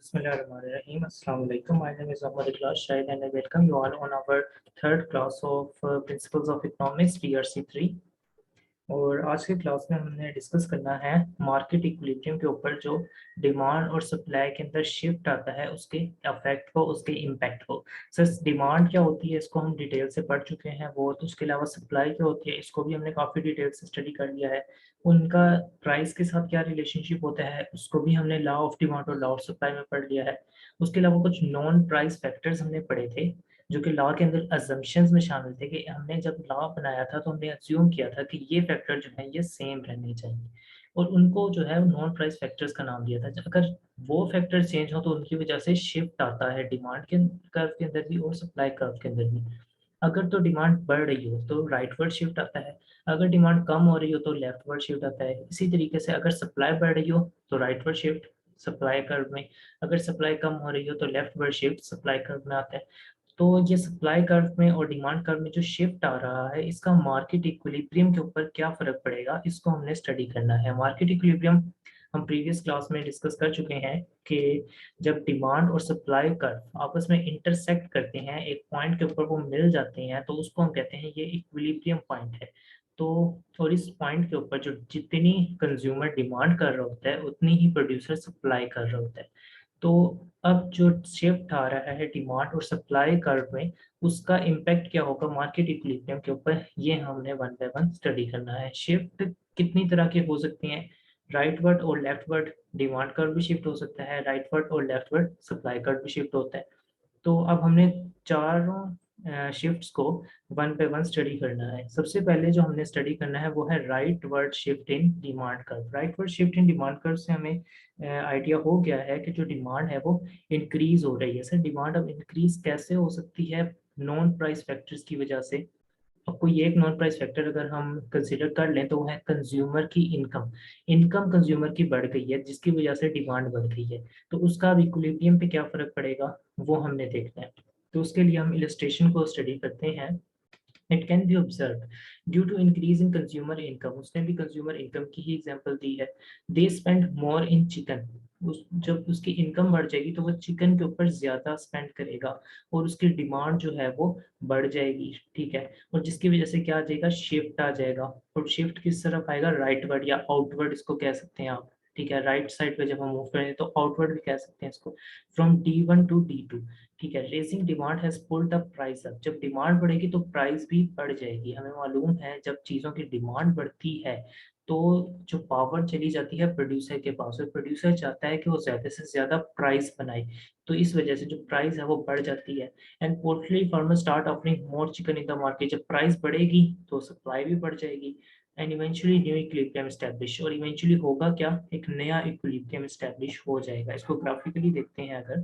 Bismillahirrahmanirrahim. Assalamu alaikum. My name is Ahmad Ikhlas Shahid and I welcome you all on our third class of Principles of Economics PRC 3. और आज की class में हमने discuss करना है market equilibrium के ऊपर जो डिमांड और सप्लाई के अंदर शिफ्ट आता है उसके इफेक्ट को, उसके इम्पैक्ट को। सर डिमांड क्या होती है इसको हम डिटेल से पढ़ चुके हैं वो, तो उसके अलावा सप्लाई क्या होती है इसको भी हमने काफ़ी डिटेल से स्टडी कर लिया है। उनका प्राइस के साथ क्या रिलेशनशिप होता है उसको भी हमने लॉ ऑफ डिमांड और लॉ ऑफ सप्लाई में पढ़ लिया है। उसके अलावा कुछ नॉन प्राइस फैक्टर्स हमने पढ़े थे जो कि लॉ के अंदर अजम्पशंस में शामिल थे कि हमने जब लॉ बनाया था तो हमने अज्यूम किया था कि ये फैक्टर जो है ये सेम रहने चाहिए और उनको जो है नॉन प्राइस फैक्टर्स का नाम दिया था। अगर वो फैक्टर चेंज हो तो उनकी वजह से शिफ्ट आता है डिमांड के कर्व के अंदर भी और सप्लाई कर्व के अंदर भी। अगर तो डिमांड बढ़ रही हो तो राइटवर्ड शिफ्ट आता है, अगर डिमांड कम हो रही हो तो लेफ्टवर्ड शिफ्ट आता है। इसी तरीके से अगर सप्लाई बढ़ रही हो तो राइटवर्ड शिफ्ट सप्लाई कर्व में, अगर सप्लाई कम हो रही हो तो लेफ्टवर्ड शिफ्ट सप्लाई कर्व में आता है। तो ये सप्लाई कर्व में और डिमांड कर्व में जो शिफ्ट आ रहा है इसका मार्केट इक्विलिब्रियम के ऊपर क्या फर्क पड़ेगा इसको हमने स्टडी करना है। मार्केट इक्विलिब्रियम हम प्रीवियस क्लास में डिस्कस कर चुके हैं कि जब डिमांड और सप्लाई कर्व आपस में इंटरसेक्ट करते हैं, एक पॉइंट के ऊपर वो मिल जाते हैं, तो उसको हम कहते हैं ये इक्विलिब्रियम पॉइंट है। तो और इस पॉइंट के ऊपर जो जितनी कंज्यूमर डिमांड कर रहा होता है उतनी ही प्रोड्यूसर सप्लाई कर रहा होता है। तो अब जो शिफ्ट आ रहा है डिमांड और सप्लाई कर्व में उसका इम्पैक्ट क्या होगा मार्केट इक्विलिब्रियम के ऊपर, ये हमने वन बाय वन स्टडी करना है। शिफ्ट कितनी तरह की हो सकती हैं, राइटवर्ड और लेफ्टवर्ड डिमांड कर्व भी शिफ्ट हो सकता है, राइटवर्ड और लेफ्टवर्ड सप्लाई कर्व भी शिफ्ट होता है। तो अब हमने चारों शिफ्ट्स को वन बाय वन स्टडी करना है। सबसे पहले जो हमने स्टडी करना है वो है right word shift in demand curve. Right word shift in demand curve से हमें आइडिया हो गया है कि जो डिमांड है वो इंक्रीज हो रही है। सर डिमांड अब इंक्रीज कैसे हो सकती है? नॉन प्राइस फैक्टर्स की वजह से। अब कोई एक नॉन प्राइस फैक्टर अगर हम कंसीडर कर लें तो वो है कंज्यूमर की इनकम। इनकम कंज्यूमर की बढ़ गई है जिसकी वजह से डिमांड बढ़ गई है, तो उसका अब इक्विलिब्रियम पे क्या फर्क पड़ेगा वो हमने देखना है। तो उसके लिए हम इलस्ट्रेशन को स्टडी करते हैं। It can be observe due to increase in consumer income, उसने भी कंज्यूमर इनकम की ही एग्जांपल दी है। They spend more in chicken, जब उसकी इनकम बढ़ जाएगी तो वो चिकन के ऊपर ज्यादा स्पेंड करेगा और उसकी डिमांड जो है वो बढ़ जाएगी। ठीक है, और जिसकी वजह से क्या आ जाएगा, शिफ्ट आ जाएगा। और शिफ्ट किस तरफ आएगा, राइटवर्ड या आउटवर्ड इसको कह सकते हैं आप। ठीक है, राइट साइड पे जब हम मूव करें तो आउटवर्ड भी कह सकते हैं इसको, फ्रॉम D1 to D2। ठीक है, raising demand has pulled the price up, जब डिमांड बढ़ेगी तो प्राइस भी बढ़ जाएगी। हमें मालूम है जब चीज़ों की डिमांड बढ़ती है तो जो पावर चली जाती है प्रोड्यूसर के पास, और प्रोड्यूसर चाहता है कि वो ज़्यादा से ज़्यादा प्राइस बनाए, तो इस वजह से जो प्राइस है वो बढ़ जाती है। And poultry farmer start offering more chicken in the market, जब प्राइस बढ़ेगी तो सप्लाई भी बढ़ जाएगी। And eventually new equilibrium establish, और इवेंचुअली होगा क्या, एक नया इक्विलिब्रियम एस्टैब्लिश हो जाएगा। इसको ग्राफिकली देखते हैं अगर।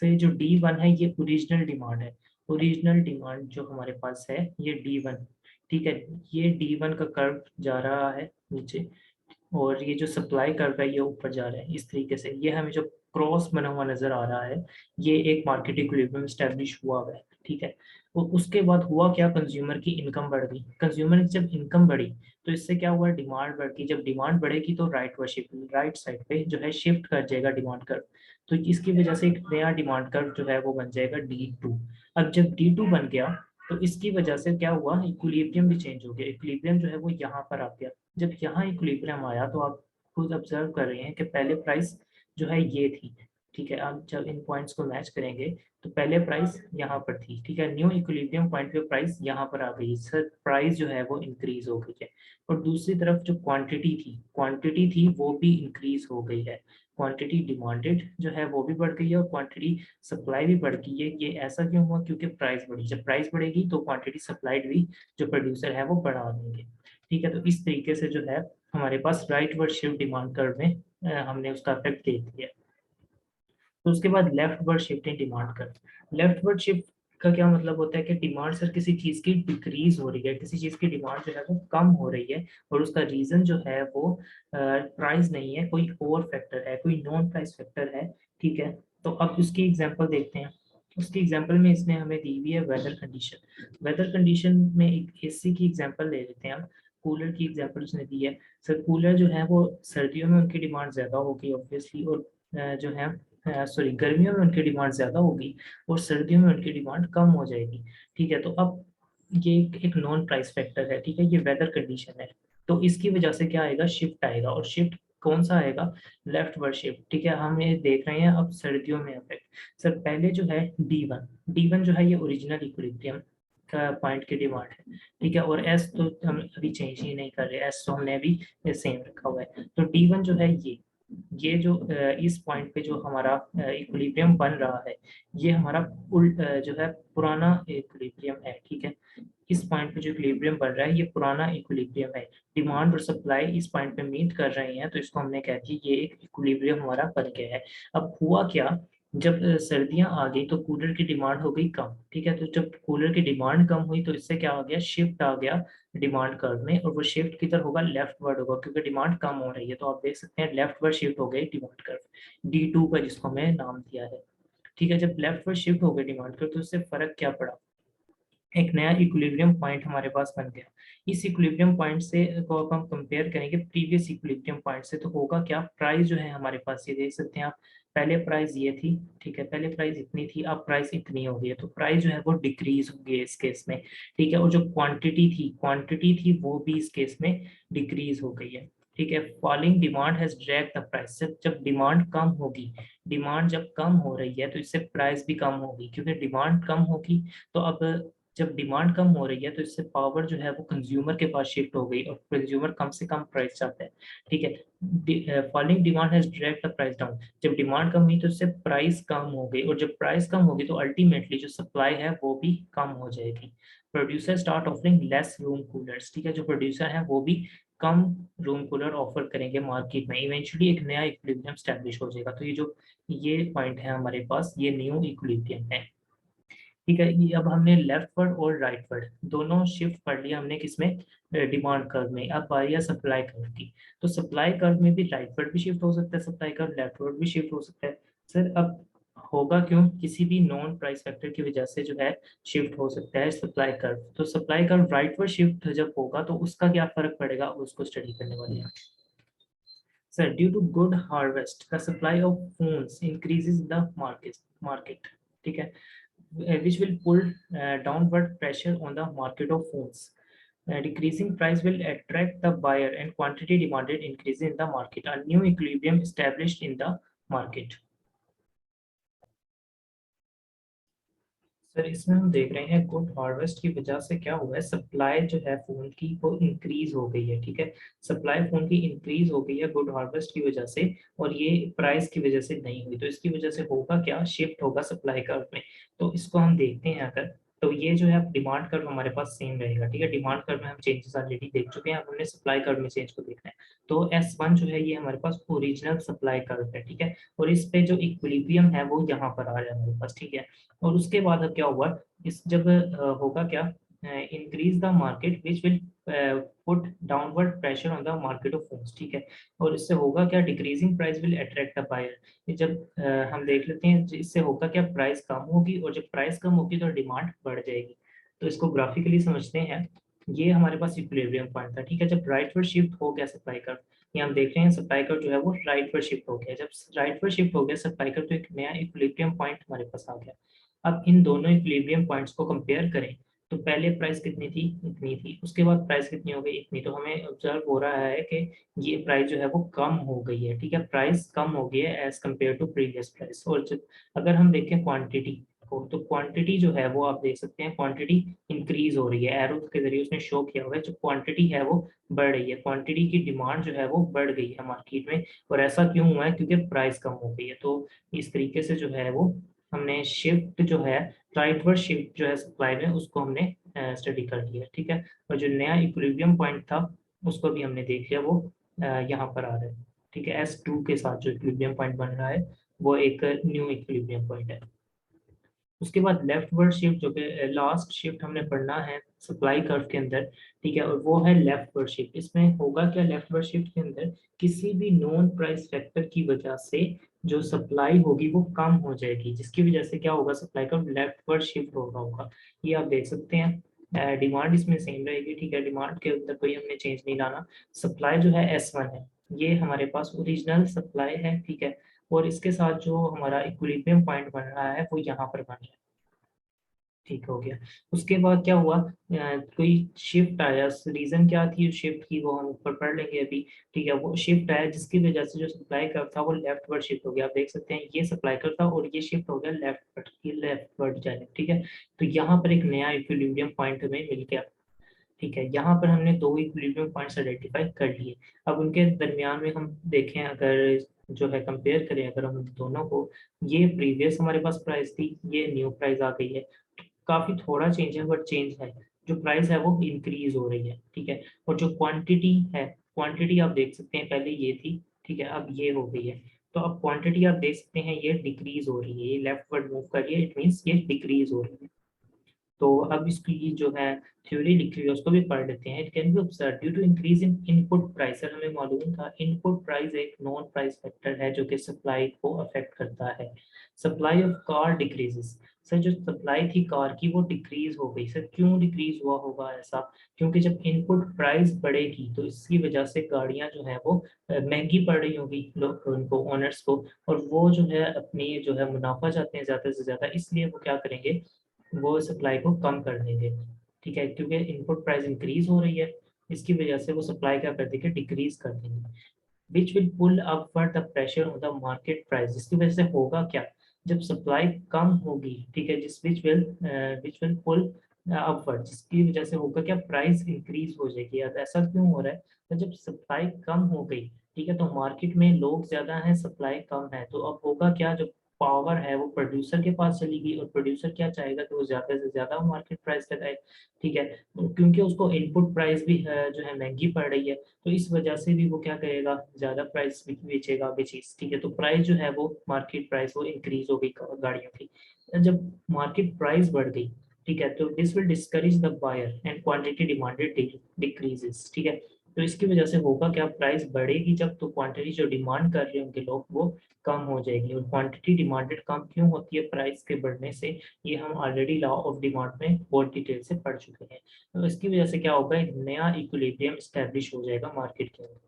तो ये जो D1 है ये ओरिजिनल डिमांड है। ओरिजिनल डिमांड जो हमारे पास है ये D1। ठीक है, ये D1 का कर्व जा रहा है नीचे और ये जो सप्लाई कर्व है ये ऊपर जा रहा है। इस तरीके से ये हमें जो क्रॉस बना हुआ नजर आ रहा है ये एक मार्केट इक्विलिब्रियम स्टैब्लिश हुआ है। ठीक है, और उसके बाद हुआ क्या, कंज्यूमर की इनकम बढ़ गई। कंज्यूमर की जब इनकम बढ़ी तो इससे क्या हुआ, डिमांड बढ़ गई। जब डिमांड बढ़ेगी तो राइट साइड पे जो है शिफ्ट कर जाएगा डिमांड कर्व, तो इसकी वजह से एक नया डिमांड कर्व जो है वो बन जाएगा D2। अब जब D2 बन गया तो इसकी वजह से क्या हुआ, इक्विलिब्रियम भी चेंज हो गया। इक्विलिब्रियम जो है वो यहाँ पर आ गया। जब यहाँ इक्विलिब्रियम आया तो आप खुद ऑब्जर्व कर रहे हैं कि पहले प्राइस जो है ये थी। ठीक है, आप जब इन पॉइंट्स को मैच करेंगे तो पहले प्राइस यहाँ पर थी। ठीक है, न्यू इक्विलिब्रियम पॉइंट पे प्राइस यहाँ पर आ गई, सर प्राइस जो है वो इंक्रीज हो गई है। और दूसरी तरफ जो क्वांटिटी थी वो भी इंक्रीज हो गई है। क्वांटिटी डिमांडेड जो है वो भी बढ़ गई है और क्वांटिटी सप्लाई भी बढ़ गई है। ये ऐसा क्यों हुआ, क्योंकि प्राइस बढ़ी। जब प्राइस बढ़ेगी तो क्वांटिटी सप्लाइड भी जो प्रोड्यूसर है वो बढ़ा देंगे। ठीक है, तो इस तरीके से जो है हमारे पास rightward shift demand curve में हमने उसका इफेक्ट देख दिया। तो उसके बाद leftward shift in demand curve. Leftward shift का क्या मतलब होता है कि डिमांड सर किसी चीज की डिक्रीज हो रही है, किसी चीज की डिमांड जो है वो कम हो रही है और उसका रीजन जो है वो प्राइस नहीं है, कोई और फैक्टर है, कोई नॉन प्राइस फैक्टर है। ठीक है, तो अब उसकी एग्जांपल देखते हैं। उसकी एग्जांपल में इसने हमें दी हुई है वेदर कंडीशन। वेदर कंडीशन में एक एसी की एग्जांपल ले लेते हैं हम। कूलर की एग्जांपल उसने दी है। सर कूलर जो है वो सर्दियों में उनकी डिमांड ज्यादा होगी ऑब्वियसली, और जो है सॉरी, गर्मियों में उनकी डिमांड ज़्यादा होगी और सर्दियों में उनकी डिमांड कम हो जाएगी। ठीक है, तो अब ये एक नॉन प्राइस फैक्टर है। ठीक है, ये वेदर कंडीशन है। तो इसकी वजह से क्या आएगा, शिफ्ट आएगा। और शिफ्ट कौन सा आएगा, लेफ्ट वर्ड शिफ्ट। ठीक है, हम ये देख रहे हैं अब सर्दियों में इफेक्ट। सर पहले जो है डी वन जो है ये ओरिजिनल इक्विलिब्रियम का पॉइंट की डिमांड है। ठीक है, और एस तो हम अभी चेंज ही नहीं कर रहे, एस तो हमने अभी सेम रखा हुआ है। तो डी वन जो है ये जो इस पॉइंट पे जो हमारा इक्विलिब्रियम बन रहा है, ये हमारा जो है पुराना इक्विलिब्रियम है। ठीक है, इस पॉइंट पे जो इक्विलिब्रियम बन रहा है ये पुराना इक्विलिब्रियम है। डिमांड और सप्लाई इस पॉइंट पे मीट कर रहे हैं, तो इसको हमने कह दिया ये एक इक्विलिब्रियम हमारा बन गया है। अब हुआ क्या, जब सर्दियां आ गई तो कूलर की डिमांड हो गई कम। ठीक है, तो जब कूलर की डिमांड कम हुई तो इससे क्या आ गया, शिफ्ट आ गया डिमांड कर्व में। और वो शिफ्ट किधर होगा, लेफ्ट वर्ड होगा, क्योंकि डिमांड कम हो रही है। तो आप देख सकते हैं लेफ्ट वर्ड शिफ्ट हो गई डिमांड कर्व, D2 का जिसको हमने नाम दिया है। ठीक है, जब लेफ्ट वर्ड शिफ्ट हो गई डिमांड कर्व तो इससे फर्क क्या पड़ा, एक नया इक्विलिब्रियम पॉइंट हमारे पास बन गया। इस इक्विलिब्रियम पॉइंट से को अब हम कंपेयर करेंगे प्रीवियस इक्विलिब्रियम पॉइंट से, तो होगा क्या, प्राइस जो है हमारे पास, ये देख सकते हैं आप, पहले प्राइस ये थी। ठीक है, पहले प्राइस इतनी थी, अब प्राइस इतनी हो गई है, तो प्राइस जो है वो डिक्रीज हो गई है इस केस में। ठीक है, और जो क्वांटिटी थी वो भी इस केस में डिक्रीज हो गई है। ठीक है, falling demand has drag the price. जब डिमांड कम होगी, डिमांड जब कम हो रही है तो इससे प्राइस भी कम होगी, क्योंकि डिमांड कम होगी। तो अब जब डिमांड कम हो रही है तो इससे पावर जो है वो कंज्यूमर के पास शिफ्ट हो गई, और कंज्यूमर कम से कम प्राइस चाहता है। ठीक है, falling demand has drag the price down. जब डिमांड कम हुई तो इससे प्राइस कम हो गई, और जब प्राइस कम होगी तो अल्टीमेटली जो सप्लाई है वो भी कम हो जाएगी। Producer start offering less room coolers. ठीक है, जो प्रोड्यूसर है वो भी कम रूम कूलर ऑफर करेंगे मार्केट में। इवेंचुअली एक नया इक्विलिब्रियम स्टैब्लिश हो जाएगा। तो ये पॉइंट है हमारे पास, ये न्यू इक्विलिब्रियम है। ठीक है, ये अब हमने लेफ्ट वर्ड और राइट वर्ड दोनों शिफ्ट पढ़ लिया हमने किसमें, डिमांड कर्व में। अब बारी है सप्लाई कर्व की। तो सप्लाई कर्व में भी राइट वर्ड भी शिफ्ट हो सकता है, सप्लाई कर्व लेफ्ट वर्ड भी शिफ्ट हो सकता है। सर अब होगा क्यों, किसी भी नॉन प्राइस फैक्टर की वजह से जो है शिफ्ट हो सकता है सप्लाई कर्व। तो supply curve right word shift जब होगा तो उसका क्या फर्क पड़ेगा, उसको स्टडी करने वाले हैं। Sir due to good harvest the supply of phones increases the market. ठीक है, which will pull downward pressure on the market of phones. Decreasing price will attract the buyer and quantity demanded increase in the market. A new equilibrium established in the market. Sir इसमें हम देख रहे हैं good harvest की वजह से क्या हुआ है, सप्लाई जो है फोन की वो इंक्रीज हो गई है। ठीक है, सप्लाई फोन की इंक्रीज हो गई है गुड हार्वेस्ट की वजह से, और ये प्राइस की वजह से नहीं हुई। तो इसकी वजह से होगा क्या, शिफ्ट होगा सप्लाई कर्व में। तो इसको हम देखते हैं अगर, तो ये जो है डिमांड कर्व हमारे पास सेम रहेगा। ठीक है, डिमांड कर्व में हम चेंजेस ऑलरेडी देख चुके हैं, अब हमने सप्लाई कर्व में चेंज को देखना है। तो S1 जो है ये हमारे पास ओरिजिनल सप्लाई कर्व है। ठीक है, और इस पे जो इक्विलिब्रियम है वो यहाँ पर आ रहा है हमारे पास। ठीक है, और उसके बाद अब क्या हुआ, इस जब होगा क्या, increase the market which will put downward pressure on the market of phones. ठीक है, और इससे होगा क्या, decreasing price will attract the buyer. जब हम देख लेते हैं इससे होगा क्या, प्राइस कम होगी, और जब प्राइस कम होगी तो डिमांड बढ़ जाएगी। तो इसको ग्राफिकली समझते हैं। ये हमारे पास इक्विलिब्रियम पॉइंट था। ठीक है, जब राइट पर शिफ्ट हो गया सप्लाई कर्व, ये हम देख रहे हैं सप्लाई कर्व जो है वो राइट पर शिफ्ट हो गया। जब राइट पर शिफ्ट हो गया सप्लाई कर्व तो एक नया इक्विलिब्रियम पॉइंट हमारे पास आ गया। अब इन दोनों इक्विलिब्रियम पॉइंट्स को कंपेयर करें, तो पहले प्राइस कितनी थी, इतनी थी, उसके बाद प्राइस कितनी हो गई, इतनी। तो हमें ऑब्जर्व हो रहा है कि ये प्राइस जो है वो कम हो गई है। ठीक है, प्राइस कम हो गई है as compare to previous price. और जब अगर हम देखें क्वांटिटी को, तो क्वांटिटी जो है वो आप देख सकते हैं क्वांटिटी इंक्रीज हो रही है, एरो के जरिए उसने शो किया हुआ है। जो क्वांटिटी है वो बढ़ रही है, क्वांटिटी की डिमांड जो है वो बढ़ गई है मार्केट में। और ऐसा क्यों हुआ है, क्योंकि प्राइस कम हो गई है। तो इस तरीके से जो है वो हमने शिफ्ट जो है, राइटवर्ड शिफ्ट जो है सप्लाई में, उसको हमने स्टडी कर लिया। ठीक है, और जो नया इक्विलिब्रियम पॉइंट था उसको भी हमने देख लिया, वो यहाँ पर आ रहा है। ठीक है, S2 के साथ जो इक्विलिब्रियम पॉइंट बन रहा है वो एक न्यू इक्विलिब्रियम पॉइंट है। उसके बाद लेफ्ट वर्ड शिफ्ट जो कि लास्ट शिफ्ट हमने पढ़ना है सप्लाई कर्व के अंदर। ठीक है, और वो है लेफ्ट वर्ड शिफ्ट। इसमें होगा क्या, लेफ्ट वर्ड शिफ्ट के अंदर किसी भी नॉन प्राइस फैक्टर की वजह से जो सप्लाई होगी वो कम हो जाएगी, जिसकी वजह से क्या होगा, supply curve leftward shift हो रहा होगा। ये आप देख सकते हैं, डिमांड इसमें सेम रहेगी। ठीक है, डिमांड के अंदर कोई हमने चेंज नहीं लाना। सप्लाई जो है S1 है, ये हमारे पास ओरिजिनल सप्लाई है। ठीक है, और इसके साथ जो हमारा इक्विलिब्रियम पॉइंट बन रहा है वो यहाँ पर बन रहा है। ठीक हो गया। उसके बाद क्या हुआ, कोई शिफ्ट आया, रीजन क्या थी उस शिफ्ट की वो हम ऊपर पढ़ लेंगे अभी। ठीक है, वो शिफ्ट आया जिसकी वजह से जो सप्लाई कर्व था वो लेफ्ट वर्ड शिफ्ट हो गया। आप देख सकते हैं ये सप्लाई कर्व था और ये शिफ्ट हो गया लेफ्ट वर्ड जाने। ठीक है, तो यहाँ पर एक नया इक्विलिब्रियम पॉइंट हमें मिल गया। ठीक है, यहाँ पर हमने दो इक्विलिब्रियम पॉइंट्स आइडेंटिफाई कर लिए। अब उनके दरमियान में हम देखें, अगर जो है कंपेयर करें अगर हम दोनों को, ये प्रीवियस हमारे पास प्राइस थी, ये न्यू प्राइस आ गई है। काफी थोड़ा चेंज है बट चेंज है। जो प्राइस है वो इंक्रीज हो रही है। ठीक है, और जो क्वांटिटी है, क्वांटिटी आप देख सकते हैं पहले ये थी, ठीक है, अब ये हो गई है। तो अब क्वांटिटी आप देख सकते हैं ये डिक्रीज हो रही है, ये लेफ्टवर्ड मूव कर रही है, इट मींस ये डिक्रीज हो रही है। तो अब इसकी जो है थ्योरी लिखी हुई है उसको भी पढ़ लेते हैं। It can be observe due to increase in input price. Sir हमें मालूम था इनपुट प्राइस एक नॉन प्राइस फैक्टर है जो कि सप्लाई को अफेक्ट करता है। Supply of car decreases. Sir जो सप्लाई थी कार की वो डिक्रीज हो गई। सर क्यों डिक्रीज हुआ होगा ऐसा? क्योंकि जब इनपुट प्राइस बढ़ेगी तो इसकी वजह से गाड़ियां जो है वो महंगी पड़ रही होगी लोग उनको, ओनर्स को, और वो जो है अपनी जो है मुनाफा चाहते हैं ज़्यादा से ज़्यादा, इसलिए वो क्या करेंगे, वो सप्लाई को कम कर देंगे। ठीक है, क्योंकि इनपुट प्राइस इंक्रीज हो रही है, इसकी वजह से वो सप्लाई क्या कर देंगे, डिक्रीज कर देंगे। Which will pull upward the pressure on the market price. जिसकी वजह से होगा क्या, जब सप्लाई कम होगी, ठीक है, जिस विच विल पुल अपवर्ड, जिसकी वजह से होगा क्या, प्राइस इंक्रीज हो जाएगी। अब ऐसा क्यों हो रहा है, तो जब सप्लाई कम हो गई, ठीक है, तो मार्केट में लोग ज्यादा हैं, सप्लाई कम है, तो अब होगा क्या, जो पावर है वो प्रोड्यूसर के पास चली गई, और प्रोड्यूसर क्या चाहेगा, तो वो ज्यादा से ज्यादा मार्केट प्राइस लगाए। ठीक है, क्योंकि उसको इनपुट प्राइस भी जो है महंगी पड़ रही है, तो इस वजह से भी वो क्या करेगा, ज्यादा प्राइस बेचेगा वे चीज। ठीक है, तो प्राइस जो है वो मार्केट प्राइस वो इंक्रीज हो गई गाड़ियों की। जब मार्केट प्राइस बढ़ गई, ठीक है, तो this will discourage the buyer and quantity demanded decreases. ठीक है, तो इसकी वजह से होगा क्या, प्राइस बढ़ेगी जब, तो क्वांटिटी जो डिमांड कर रहे होंगे लोग वो कम हो जाएगी। और क्वांटिटी डिमांडेड कम क्यों होती है प्राइस के बढ़ने से, ये हम ऑलरेडी लॉ ऑफ डिमांड में बहुत डिटेल से पढ़ चुके हैं। तो इसकी वजह से क्या होगा, एक नया इक्विलिब्रियम स्टैब्लिश हो जाएगा मार्केट के अंदर।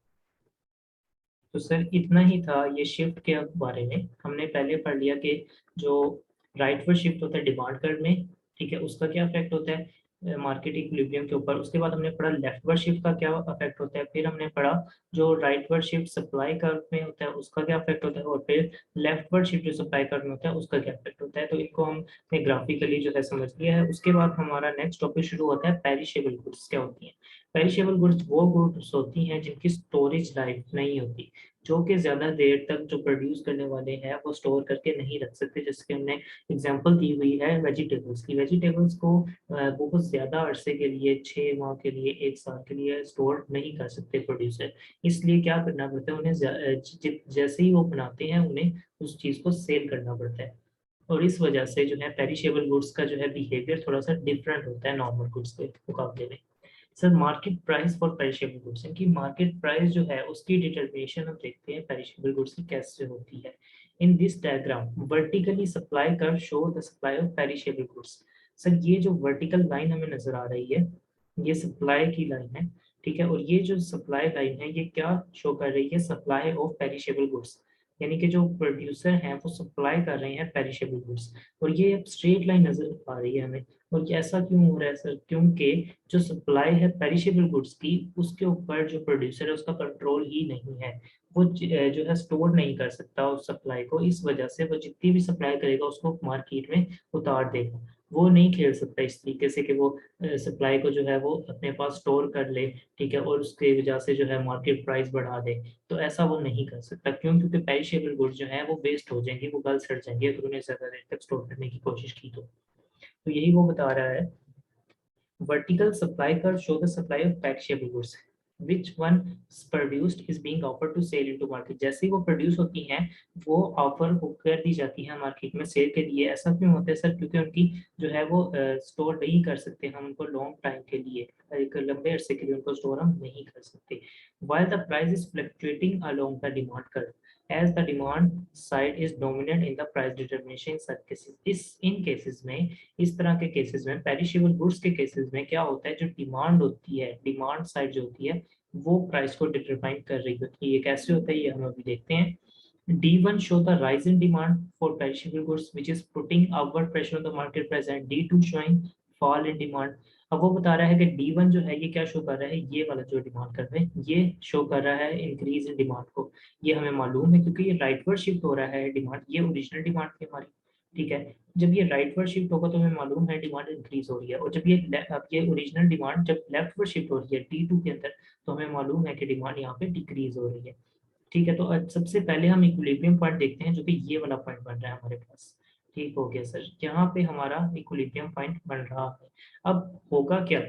तो सर इतना ही था ये शिफ्ट के बारे में। हमने पहले पढ़ लिया कि जो राइटवर्ड शिफ्ट होता है डिमांड कर्व में, ठीक है, उसका क्या इफेक्ट होता है मार्केट इक्विलिब्रियम के ऊपर। उसके बाद हमने पढ़ा लेफ्टवर्ड शिफ्ट का क्या इफेक्ट होता है, फिर हमने पढ़ा जो राइटवर्ड शिफ्ट सप्लाई कर्व में होता है उसका क्या इफेक्ट होता है, और फिर लेफ्टवर्ड शिफ्ट जो सप्लाई कर्व में होता है उसका क्या इफेक्ट होता है। तो इनको हमने ग्राफिकली जो है समझ लिया है। उसके बाद हमारा नेक्स्ट टॉपिक शुरू होता है, पेरिशेबल गुड्स क्या होती हैं। पेरिशेबल गुड्स वो गुड्स होती हैं जिनकी स्टोरेज लाइफ नहीं होती, जो कि ज्यादा देर तक जो प्रोड्यूस करने वाले हैं वो स्टोर करके नहीं रख सकते। जैसे कि हमने एग्जांपल दी हुई है वेजिटेबल्स की, वेजिटेबल्स को बहुत ज्यादा अरसे के लिए, 6 माह के लिए, 1 साल के लिए स्टोर नहीं कर सकते प्रोड्यूसर। इसलिए क्या करना पड़ता है उन्हें, जैसे ही वो बनाते हैं उन्हें उस चीज को सेल करना पड़ता है। और इस वजह से जो है पेरिशेबल गुड्स का जो है बिहेवियर थोड़ा सा डिफरेंट होता है नॉर्मल गुड्स के मुकाबले में। Sir market price for perishable goods, इनकी मार्केट प्राइस जो है उसकी डिटरमिनेशन हम देखते हैं पेरिशेबल गुड्स की कैसे होती है। In this diagram vertically supply curve show the supply of perishable goods. Sir ये जो वर्टिकल लाइन हमें नजर आ रही है ये सप्लाई की लाइन है। ठीक है, और ये जो सप्लाई लाइन है ये क्या शो कर रही है, सप्लाई ऑफ पेरिशेबल गुड्स, यानी कि जो प्रोड्यूसर हैं वो सप्लाई कर रहे हैं पेरिशेबल गुड्स। और ये अब स्ट्रेट लाइन नजर आ रही है हमें। और ये ऐसा क्यों हो रहा है सर, क्योंकि जो सप्लाई है पेरिशेबल गुड्स की उसके ऊपर जो प्रोड्यूसर है उसका कंट्रोल ही नहीं है। वो जो है स्टोर नहीं कर सकता उस सप्लाई को, इस वजह से वो जितनी भी सप्लाई करेगा उसको मार्केट में उतार देगा। वो नहीं खेल सकता इस तरीके से कि वो सप्लाई को जो है वो अपने पास स्टोर कर ले, ठीक है, और उसकी वजह से जो है मार्केट प्राइस बढ़ा दे। तो ऐसा वो नहीं कर सकता, क्यों, क्योंकि पेरिशेबल गुड्स जो है वो वेस्ट हो जाएंगे, वो गल सड़ जाएंगे अगर उन्हें ज्यादा देर तक स्टोर करने की कोशिश की तो यही वो बता रहा है। Vertical supply curve show the supply of perishable goods. Which one is produced is being offered to sale into market. जैसे ही वो प्रोड्यूस होती हैं वो ऑफर कर दी जाती है मार्केट में सेल के लिए। ऐसा क्यों होता है सर, क्योंकि उनकी जो है वो स्टोर नहीं कर सकते हम उनको लॉन्ग टाइम के लिए, एक लंबे अरसे के लिए उनको स्टोर हम नहीं कर सकते। While the price is fluctuating along the demand curve, as the demand side is dominant in the price determination in such cases. इस इन केसेस में, इस तरह के केसेस में, पेरिशेबल गुड्स के केसेस में क्या होता है, जो डिमांड होती है, डिमांड साइड जो होती है वो प्राइस को डिटरमाइन कर रही होती है। ये कैसे होता है ये हम अभी देखते हैं। D1 show the rise in demand for perishable goods which is putting upward pressure on the market price and D2 showing fall in demand। अब वो बता रहा है कि D1 जो है ये क्या शो कर रहा है, ये वाला जो डिमांड कर रहे हैं ये शो कर रहा है इंक्रीज इन डिमांड को। ये हमें मालूम है क्योंकि ये राइटवर्ड शिफ्ट हो रहा है डिमांड, ये ओरिजिनल डिमांड थी हमारी, ठीक है। जब ये राइटवर्ड शिफ्ट होगा तो हमें मालूम है डिमांड इंक्रीज हो रही है, और जब ये ओरिजिनल डिमांड जब लेफ्टवर्ड शिफ्ट हो रही है D2 के अंदर तो हमें मालूम है कि डिमांड यहाँ पे डिक्रीज हो रही है, ठीक है। तो सबसे पहले हम इक्विलिब्रियम पॉइंट देखते हैं जो कि ये वाला पॉइंट बन रहा है हमारे पास। ठीक हो गया सर, यहाँ पे हमारा इक्विलिब्रियम पॉइंट बन रहा है। अब होगा क्या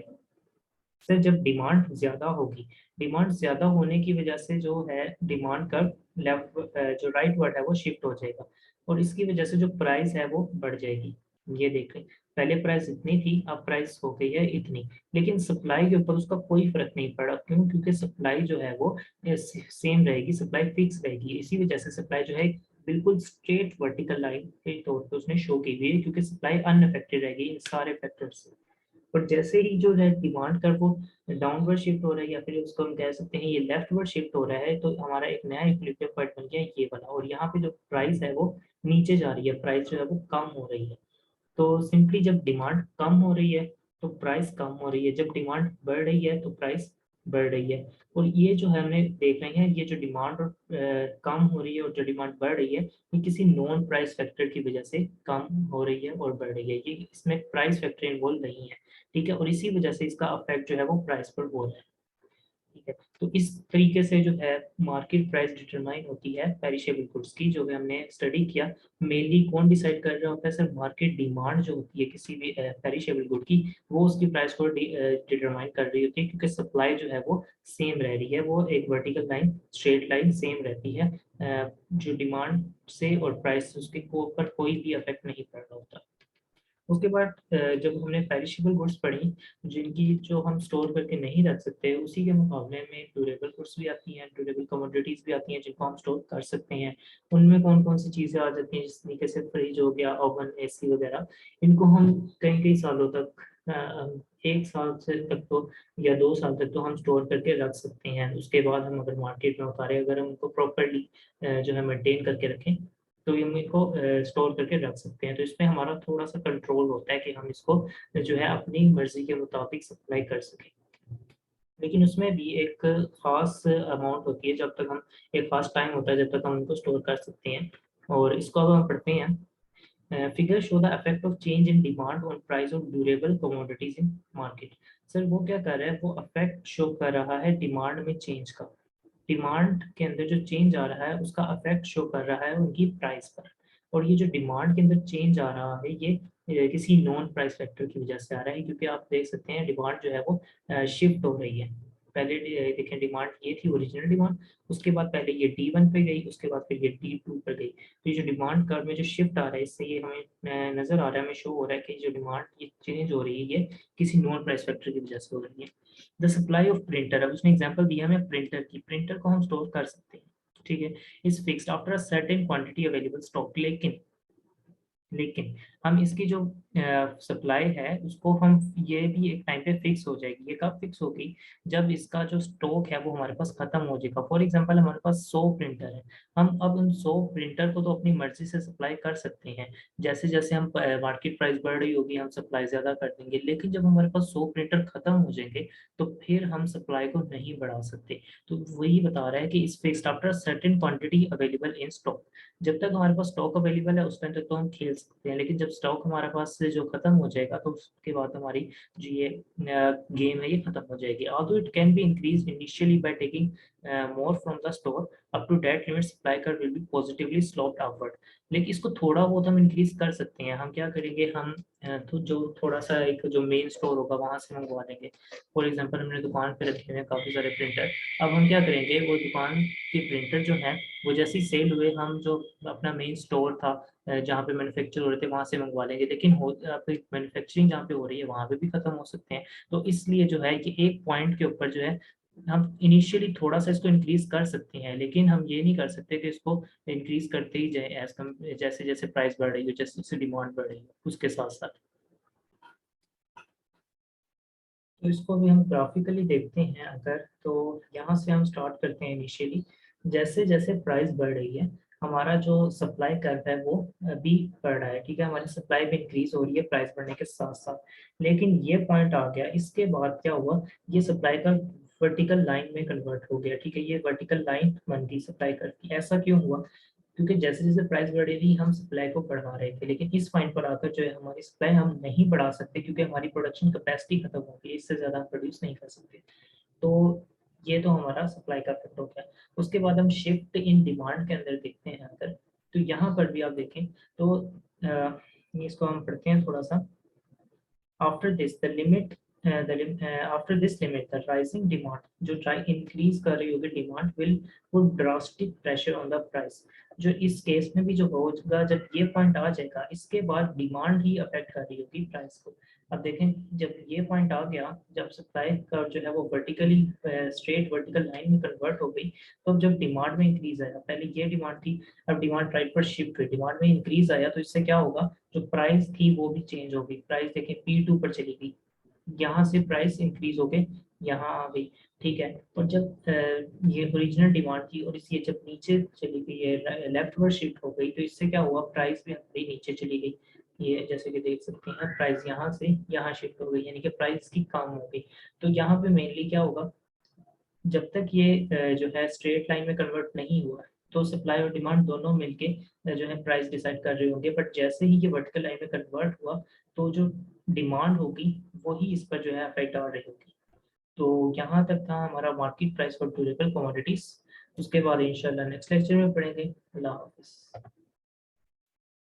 सर, जब डिमांड ज्यादा होगी, डिमांड ज्यादा होने की वजह से जो है डिमांड का लेफ्ट जो राइट वर्ड है वो शिफ्ट हो जाएगा, और इसकी वजह से जो प्राइस है वो बढ़ जाएगी। ये देखें, पहले प्राइस इतनी थी अब प्राइस हो गई है इतनी, लेकिन सप्लाई के ऊपर उसका कोई फर्क नहीं पड़ा। क्यों? क्योंकि सप्लाई जो है वो सेम रहेगी, सप्लाई फिक्स रहेगी। इसी वजह से सप्लाई जो है बिल्कुल स्ट्रेट वर्टिकल लाइन के तौर पे उसने शो की हुई है, क्योंकि सप्लाई अनअफेक्टेड रहेगी इन सारे फैक्टर्स से। और जैसे ही जो है डिमांड कर वो डाउनवर्ड शिफ्ट हो रहा है, या फिर उसको हम कह सकते हैं ये लेफ्टवर्ड शिफ्ट हो रहा है, तो हमारा एक नया इक्विलिब्रियम पॉइंट बन गया ये वाला, और यहाँ पे जो प्राइस है वो नीचे जा रही है, प्राइस जो है वो कम हो रही है। तो सिंपली जब डिमांड कम हो रही है तो प्राइस कम हो रही है, जब डिमांड बढ़ रही है तो प्राइस बढ़ रही है। और ये जो है हमने देख रहे हैं, ये जो डिमांड कम हो रही है और जो डिमांड बढ़ रही है, ये किसी नॉन प्राइस फैक्टर की वजह से कम हो रही है और बढ़ रही है, ये इसमें प्राइस फैक्टर इन्वॉल्व नहीं है, ठीक है। और इसी वजह से इसका अफेक्ट जो है वो प्राइस पर हो रहा है, ठीक है। तो इस तरीके से जो है मार्केट प्राइस डिटरमाइन होती है पेरिशेबल गुड्स की, जो भी हमने स्टडी किया। मेनली कौन डिसाइड कर रहा होता है सर, मार्केट डिमांड जो होती है किसी भी पेरिशेबल गुड की, वो उसकी प्राइस को डिटरमाइन कर रही होती है, क्योंकि सप्लाई जो है वो सेम रह रही है, वो एक vertical line straight line same रहती है। जो डिमांड से और प्राइस उसके ऊपर कोई भी इफेक्ट नहीं पड़ रहा होता। उसके बाद जब हमने पेरिशेबल गुड्स पढ़ी, जिनकी जो हम स्टोर करके नहीं रख सकते, उसी के मुकाबले में ड्यूरेबल गुड्स भी आती हैं, ड्यूरेबल कमोडिटीज भी आती हैं जिनको हम स्टोर कर सकते हैं। उनमें कौन कौन सी चीज़ें आ जाती हैं, जिस तरीके से फ्रिज हो गया, ओवन, एसी वगैरह, इनको हम कई कई सालों तक, एक साल से तक तो या 2 साल तक तो हम स्टोर करके रख सकते हैं। उसके बाद हम अगर मार्केट में उतारे, अगर हम उनको प्रॉपरली जो है मेंटेन करके रखें, तो हम इनको स्टोर करके रख सकते हैं। तो इसमें हमारा थोड़ा सा कंट्रोल होता है कि हम इसको जो है अपनी मर्जी के मुताबिक सप्लाई कर सकें। लेकिन उसमें भी एक खास अमाउंट होती है, जब तक हम, एक खास टाइम होता है जब तक हम उनको स्टोर कर सकते हैं। और इसको अब हम पढ़ते हैं। Figure show the effect of change in demand on price of durable commodities in market. Sir वो क्या कर रहा है, वो इफेक्ट शो कर रहा है डिमांड में चेंज का। डिमांड के अंदर जो चेंज आ रहा है उसका इफेक्ट शो कर रहा है उनकी प्राइस पर। और ये जो डिमांड के अंदर चेंज आ रहा है ये किसी नॉन प्राइस फैक्टर की वजह से आ रहा है, क्योंकि आप देख सकते हैं डिमांड जो है वो शिफ्ट हो रही है। पहले देखें डिमांड ये थी ओरिजिनल डिमांड, उसके बाद पहले ये D1 पे गई, उसके बाद फिर ये D2 पर गई। तो ये जो डिमांड कर्व में जो शिफ्ट आ रहा है, इससे ये हमें नजर आ रहा है, हमें शो हो रहा है कि जो डिमांड ये चेंज हो रही है ये किसी नॉन प्राइस फैक्टर की वजह से हो रही है। द सप्लाई ऑफ प्रिंटर, अब उसने एग्जांपल दिया हमें प्रिंटर की, प्रिंटर को हम स्टोर कर सकते हैं, ठीक है, is fixed after a certain quantity available stock. लेकिन हम इसकी जो सप्लाई है उसको हम, ये भी एक टाइम पे फिक्स हो जाएगी। ये कब फिक्स होगी, जब इसका जो स्टॉक है वो हमारे पास खत्म हो जाएगा। फॉर एग्जांपल हमारे पास 100 प्रिंटर है, हम अब उन 100 प्रिंटर को तो अपनी मर्जी से सप्लाई कर सकते हैं। जैसे जैसे हम मार्केट प्राइस बढ़ रही होगी हम सप्लाई ज्यादा कर देंगे, लेकिन जब हमारे पास 100 प्रिंटर खत्म हो जाएंगे तो फिर हम सप्लाई को नहीं बढ़ा सकते। तो वही बता रहा है कि इस fixed after certain quantity available in stock. जब तक हमारे पास स्टॉक अवेलेबल है उस टाइम तक तो हम खेल सकते हैं, लेकिन जब स्टॉक हमारे पास से जो खत्म हो जाएगा तो उसके बाद हमारी जो ये गेम है ये खत्म हो जाएगी। Although it can be increase initially by taking more from the store, up to that limit supply curve will be positively sloped upward. लेकिन इसको थोड़ा बहुत हम इंक्रीज कर सकते हैं। हम क्या करेंगे, हम तो जो थोड़ा सा एक जो मेन स्टोर होगा वहां से मंगवा लेंगे। फॉर एग्जांपल हमने दुकान पे रखे हुए हैं काफी सारे प्रिंटर, अब हम क्या करेंगे, वो दुकान के प्रिंटर जो है वो जैसे ही सेल हुए, हम जो अपना मेन स्टोर था जहाँ पे मैन्युफैक्चर हो रहे थे वहां से मंगवा लेंगे। लेकिन हो मैन्युफैक्चरिंग जहाँ पे हो रही है वहां पे भी खत्म हो सकते हैं। तो इसलिए जो है कि एक पॉइंट के ऊपर जो है हम इनिशियली थोड़ा सा इसको इंक्रीज कर सकते हैं, लेकिन हम ये नहीं कर सकते कि इसको इंक्रीज करते ही जाए एज कम, जैसे जैसे प्राइस बढ़ रही है, जैसे जैसे डिमांड बढ़ रही है उसके साथ साथ। तो इसको भी हम ग्राफिकली देखते हैं अगर, तो यहाँ से हम स्टार्ट करते हैं इनिशियली। जैसे जैसे प्राइस बढ़ रही है हमारा जो सप्लाई कर्व है वो अभी बढ़ रहा है, ठीक है, हमारी सप्लाई भी इंक्रीज हो रही है प्राइस बढ़ने के साथ साथ। लेकिन ये पॉइंट आ गया, इसके बाद क्या हुआ, ये सप्लाई का वर्टिकल लाइन में कन्वर्ट हो गया, ठीक है, ये वर्टिकल लाइन बन गई सप्लाई कर्व की। ऐसा क्यों हुआ? क्योंकि जैसे जैसे प्राइस बढ़ रही हम सप्लाई को बढ़ा रहे थे, लेकिन इस पॉइंट पर आकर जो है हमारी सप्लाई हम नहीं बढ़ा सकते, क्योंकि हमारी प्रोडक्शन कैपेसिटी खत्म हो गई, इससे ज़्यादा हम प्रोड्यूस नहीं कर सकते। तो ये तो हमारा सप्लाई का इफेक्ट हो गया। उसके बाद हम शिफ्ट इन डिमांड के अंदर देखते हैं अंदर, तो यहाँ पर भी आप देखें तो इसको हम पढ़ते हैं थोड़ा सा। After this the limit after this limit the rising demand, जो ट्राई इंक्रीज कर रही होगी demand, will put drastic pressure on the price. जो इस केस में भी जो होगा, जब ये पॉइंट आ जाएगा, इसके बाद डिमांड ही अफेक्ट कर रही होगी प्राइस को। अब देखें, जब ये पॉइंट आ गया, जब सप्लाई का जो है वो वर्टिकली स्ट्रेट वर्टिकल लाइन में कन्वर्ट हो गई, तो अब जब डिमांड में इंक्रीज आया, पहले ये डिमांड थी, अब डिमांड राइट पर शिफ्ट हुई, डिमांड में इंक्रीज आया, तो इससे क्या होगा, जो प्राइस थी वो भी चेंज हो गई। प्राइस देखें P2 पर चली गई, यहाँ से प्राइस इंक्रीज हो गई, यहाँ आ गई, ठीक है। और जब ये ओरिजिनल डिमांड थी और इस ये जब नीचे चली गई है, लेफ्ट वर्ड शिफ्ट हो गई, तो इससे क्या हुआ, प्राइस भी हमारी नीचे चली गई। ये जैसे कि देख सकते हैं, प्राइस यहाँ से यहाँ शिफ्ट हो गई, यानी कि प्राइस की कम हो गई। तो यहाँ पे मेनली क्या होगा, जब तक ये जो है स्ट्रेट लाइन में कन्वर्ट नहीं हुआ, तो सप्लाई और डिमांड दोनों मिलके जो है प्राइस डिसाइड कर रहे होंगे। बट जैसे ही ये वर्टिकल लाइन में कन्वर्ट हुआ, तो जो डिमांड होगी वही इस पर जो है अफेक्ट डाल रही होगी। तो यहाँ तक था हमारा market price for durable commodities. उसके बाद इंशाल्लाह नेक्स्ट लेक्चर में पढ़ेंगे। अल्लाह हाफिज़।